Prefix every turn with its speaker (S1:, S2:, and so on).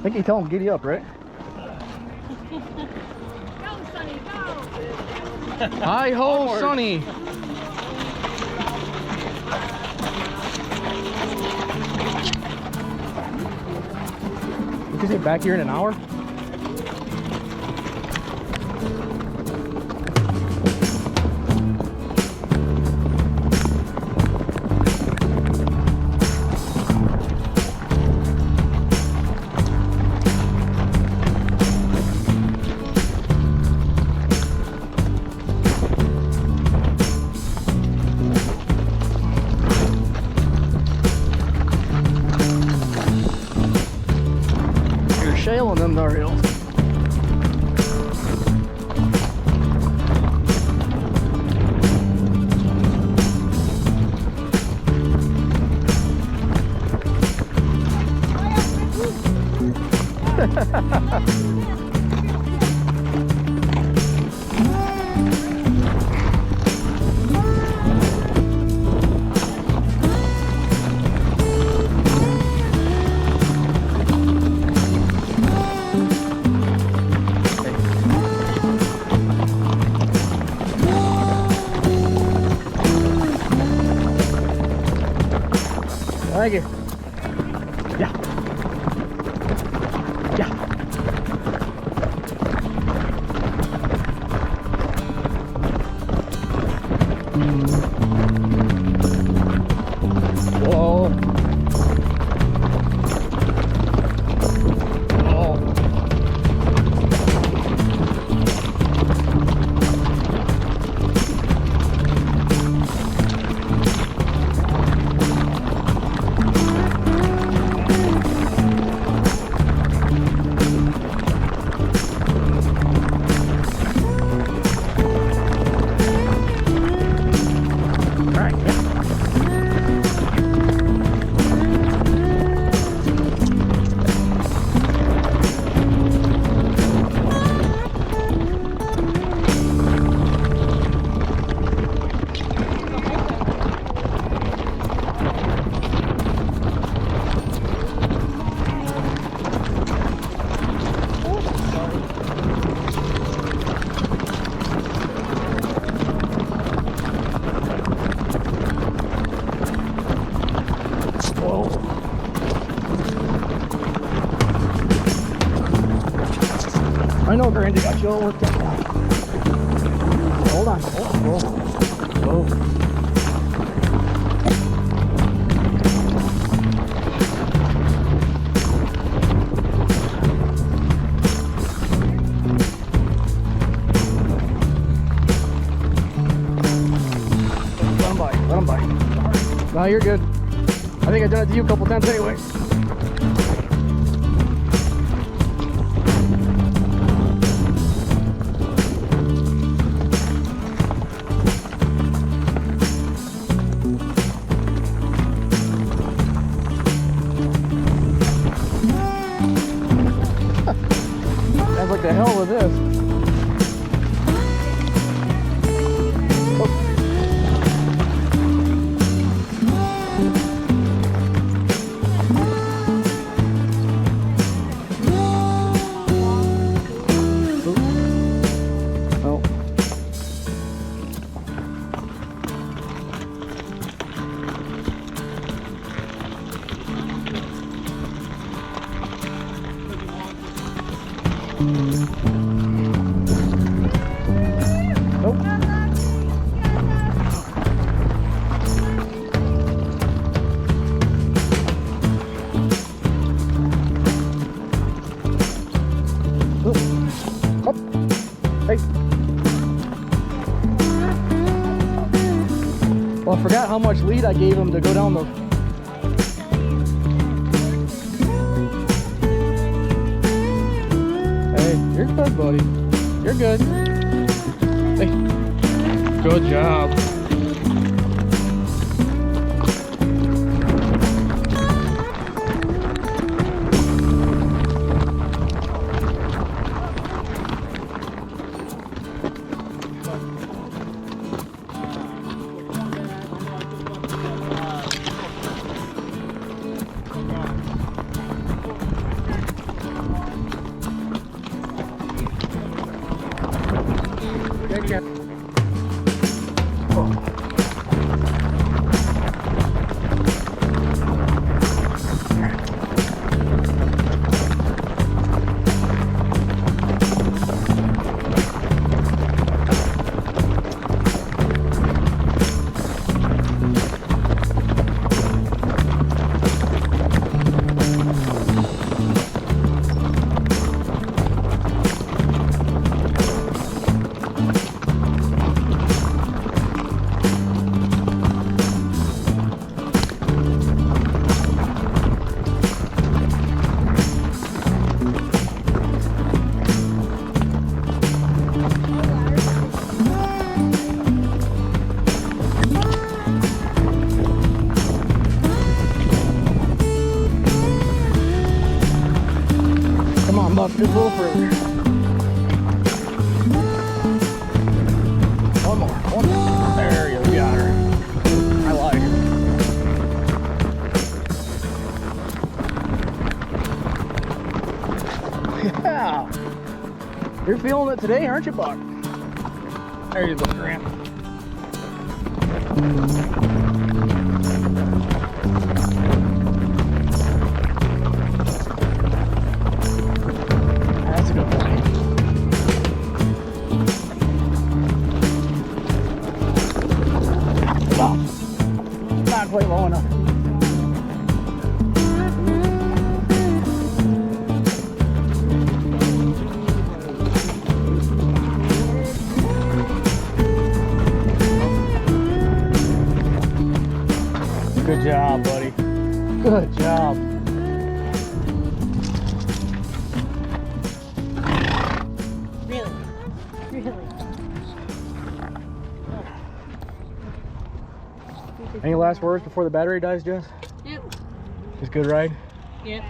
S1: I think you tell him giddy up, right?
S2: Go, Sonny, go!
S1: Hi ho, Sonny! Did you say back here in an hour? Shale on them there hills. Thank you. Yeah. Yeah. Whoa. I know, Grandy, got you all worked up now. Hold on, whoa. Let him by. No, you're good. I think I've done it to you a couple times anyway. Like the hell with this. Well, I forgot how much lead I gave him to go down the... Hey, you're good, buddy. You're good. Hey, good job. right, Ken. Oh. Come on, Buck, just a little further. One more. There you got her. I like it. Yeah. You're feeling it today, aren't you, Buck? There you go, Grant. That's a good boy. Stop. Not quite low enough. Good job, buddy. Good job.
S2: Really? Really?
S1: Any last words before the battery dies, Jess?
S2: Yep.
S1: Just good ride?
S2: Yep.